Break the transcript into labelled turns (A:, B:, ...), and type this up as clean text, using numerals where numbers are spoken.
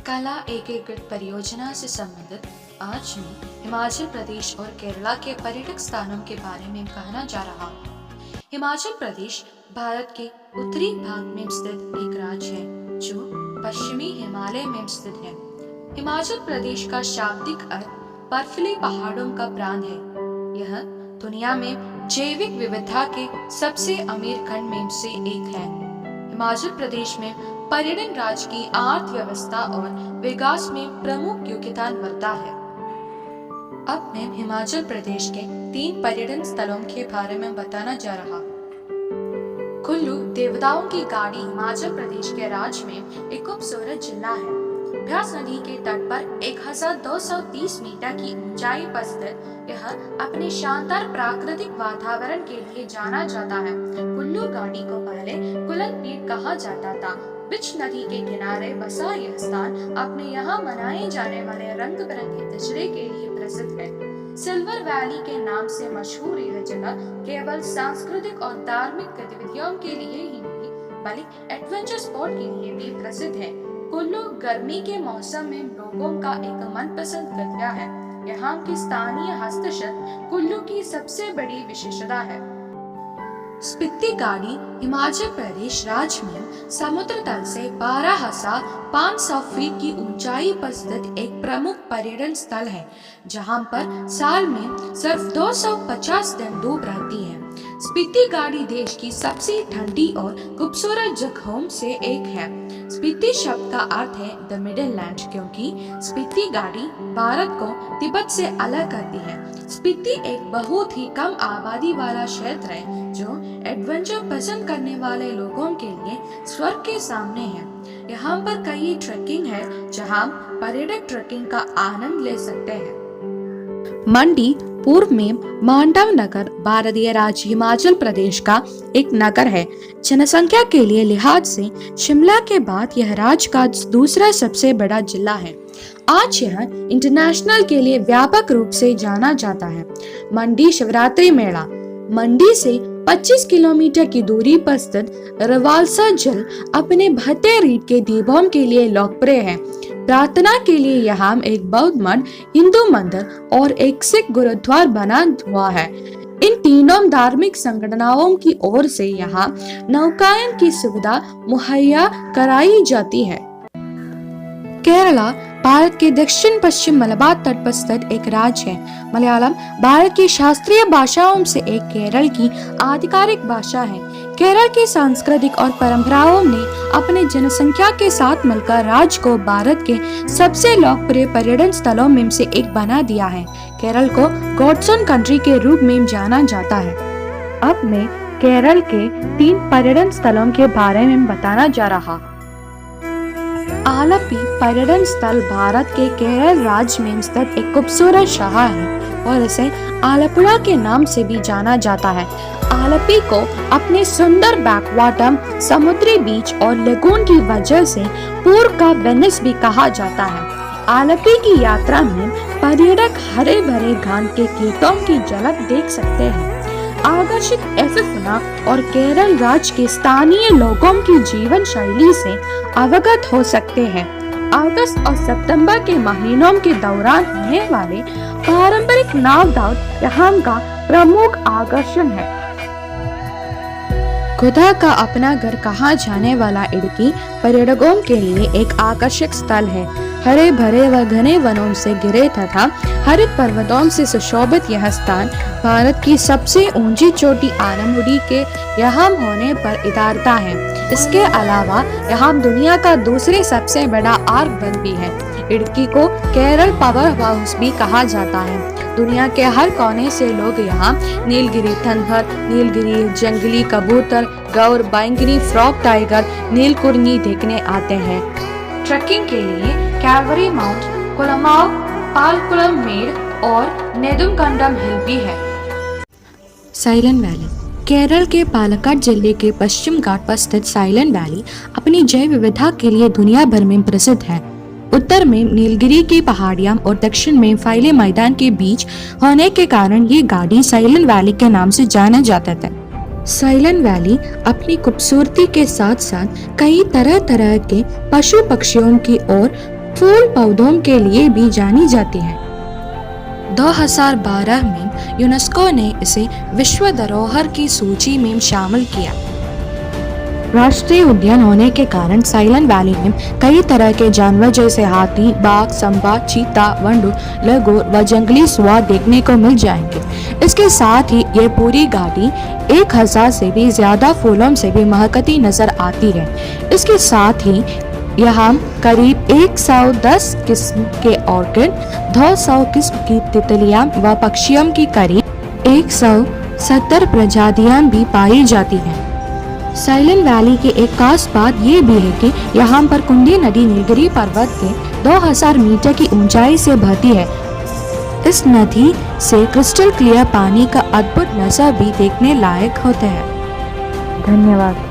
A: कला एकीकृत परियोजना से संबंधित आज मैं हिमाचल प्रदेश और केरला के पर्यटक स्थानों के बारे में कहना जा रहा हूँ। हिमाचल प्रदेश भारत के उत्तरी भाग में स्थित एक राज्य है जो पश्चिमी हिमालय में स्थित है। हिमाचल प्रदेश का शाब्दिक अर्थ बर्फीले पहाड़ों का प्रांत है। यह दुनिया में जैविक विविधता के सबसे अमीर खंड में से एक है। हिमाचल प्रदेश में पर्यटन राज्य की अर्थव्यवस्था और विकास में प्रमुख योगदान रखता है। अब मैं हिमाचल प्रदेश के 3 पर्यटन स्थलों के बारे में बताना जा रहा हूँ। कुल्लू देवताओं की गाड़ी हिमाचल प्रदेश के राज्य में एक खूबसूरत जिला है। ब्यास नदी के तट पर 1230 मीटर की ऊंचाई पर स्थित यह अपने शानदार प्राकृतिक वातावरण के लिए जाना जाता है। कुल्लू गाड़ी को पहले कुलन पीठ कहा जाता था। बिच नदी के किनारे बसा यह स्थान अपने यहाँ मनाए जाने वाले रंग बिरंगे दशहरे के लिए प्रसिद्ध है। सिल्वर वैली के नाम से मशहूर यह जगह केवल सांस्कृतिक और धार्मिक गतिविधियों के लिए ही नहीं बल्कि एडवेंचर स्पोर्ट के लिए भी प्रसिद्ध है। कुल्लू गर्मी के मौसम में लोगों का एक मनपसंद गंतव्य है। यहाँ की स्थानीय हस्तशिल्प कुल्लू की सबसे बड़ी विशेषता है। स्पीति गाड़ी हिमाचल प्रदेश राज्य में समुद्र तल से 12,500 फीट की ऊंचाई पर स्थित एक प्रमुख पर्यटन स्थल है, जहां पर साल में सिर्फ 250 दिन डूब रहती है। स्पीति गाड़ी देश की सबसे ठंडी और खूबसूरत जगहों से एक है। स्पीति शब्द का अर्थ है द मिडिल लैंड, क्योंकि स्पीति गाड़ी भारत को तिब्बत से अलग करती है। स्पीति एक बहुत ही कम आबादी वाला क्षेत्र है जो एडवेंचर पसंद करने वाले लोगों के लिए स्वर्ग के सामने है। यहाँ पर कई ट्रैकिंग है जहाँ पर्यटक ट्रैकिंग का आनंद ले सकते हैं। मंडी पूर्व में मांडव नगर भारतीय राज्य हिमाचल प्रदेश का एक नगर है। जनसंख्या के लिए लिहाज से शिमला के बाद यह राज्य का दूसरा सबसे बड़ा जिला है। आज यह इंटरनेशनल के लिए व्यापक रूप से जाना जाता है। मंडी शिवरात्रि मेला मंडी से 25 किलोमीटर की दूरी पर स्थित रवालसा झील अपने बहते रीत के दीपों के लिए लोकप्रिय है। प्रार्थना के लिए यहाँ एक बौद्ध मठ, हिंदू मंदिर और एक सिख गुरुद्वारा बना हुआ है। इन तीनों धार्मिक संगठनों की ओर से यहाँ नौकायन की सुविधा मुहैया कराई जाती है। केरला भारत के दक्षिण पश्चिम मलबार तट पर स्थित एक राज्य है। मलयालम भारत की शास्त्रीय भाषाओं से एक केरल की आधिकारिक भाषा है। केरल की सांस्कृतिक और परंपराओं ने अपने जनसंख्या के साथ मिलकर राज्य को भारत के सबसे लोकप्रिय पर्यटन स्थलों में से एक बना दिया है। केरल को गॉड्स ओन कंट्री के रूप में जाना जाता है। अब मैं केरल के 3 पर्यटन स्थलों के बारे में बताना जा रहा। आलपी पर्यटन स्थल भारत के केरल राज्य में स्थित एक खूबसूरत शहर है और इसे आलपुड़ा के नाम से भी जाना जाता है। आलपी को अपने सुंदर बैकवाटर, समुद्री बीच और लेगून की वजह से पूर्व का वेनिस भी कहा जाता है। आलपी की यात्रा में पर्यटक हरे भरे घान के खेतों की झलक देख सकते हैं, आकर्षित एफिफना और केरल राज्य के स्थानीय लोगों की जीवन शैली से अवगत हो सकते हैं। अगस्त और सितंबर के महीनों के दौरान होने वाले पारंपरिक नाव दौड़ यहाँ का प्रमुख आकर्षण है। खुदा का अपना घर कहा जाने वाला इडुक्की पर्यटकों के लिए एक आकर्षक स्थल है। हरे भरे व घने वनों से घिरे तथा हरित पर्वतों से सुशोभित यह स्थान भारत की सबसे ऊंची चोटी आलमुड़ी के यहाँ होने पर इतारता है। इसके अलावा यहाँ दुनिया का दूसरे सबसे बड़ा आर्क बंद भी है। इडुक्की को केरल पावर हाउस भी कहा जाता है। दुनिया के हर कोने से लोग यहाँ नीलगिरी थनहर, नीलगिरी जंगली कबूतर, गौर, बैंगनी फ्रॉग टाइगर, नीलकुर्नी देखने आते हैं। ट्रैकिंग के लिए कैलवरी माउंट, कोलमाव, पालकुलम मेड और नेदुमकंडम हिल भी है। साइलेंट वैली केरल के पालक्काड जिले के पश्चिम घाट पर स्थित साइलेंट वैली अपनी जैव विविधता के लिए दुनिया भर में प्रसिद्ध है। उत्तर में नीलगिरी की पहाड़ियां और दक्षिण में फैले मैदान के बीच होने के कारण ये गाड़ी साइलेंट वैली के नाम से जाना जाता था। साइलेंट वैली अपनी खूबसूरती के साथ साथ कई तरह तरह के पशु पक्षियों की और
B: फूल पौधों के लिए भी जानी जाती है।
A: 2012 में यूनेस्को ने इसे विश्व धरोहर की सूची में शामिल किया।
B: राष्ट्रीय उद्यान होने के कारण साइलेंट वैली में कई तरह के जानवर जैसे हाथी, बाघ, संबा, चीता, वंडू, लगोर व जंगली सुअर देखने को मिल जाएंगे। इसके साथ ही ये पूरी घाटी 1000 से भी ज्यादा फूलों से भी महकती नजर आती है। इसके साथ ही यहाँ करीब 110 किस्म के ऑर्किड, 200 किस्म की तितलियां व पक्षियों की करीब 170 प्रजातियां भी पाई जाती हैं। साइलेंट वैली की एक खास बात ये भी है कि यहाँ पर कुंडी नदी नीलगिरी पर्वत के 2000 मीटर की ऊंचाई से बहती है। इस नदी से क्रिस्टल क्लियर पानी का अद्भुत नज़ारा भी देखने लायक होता है।
C: धन्यवाद।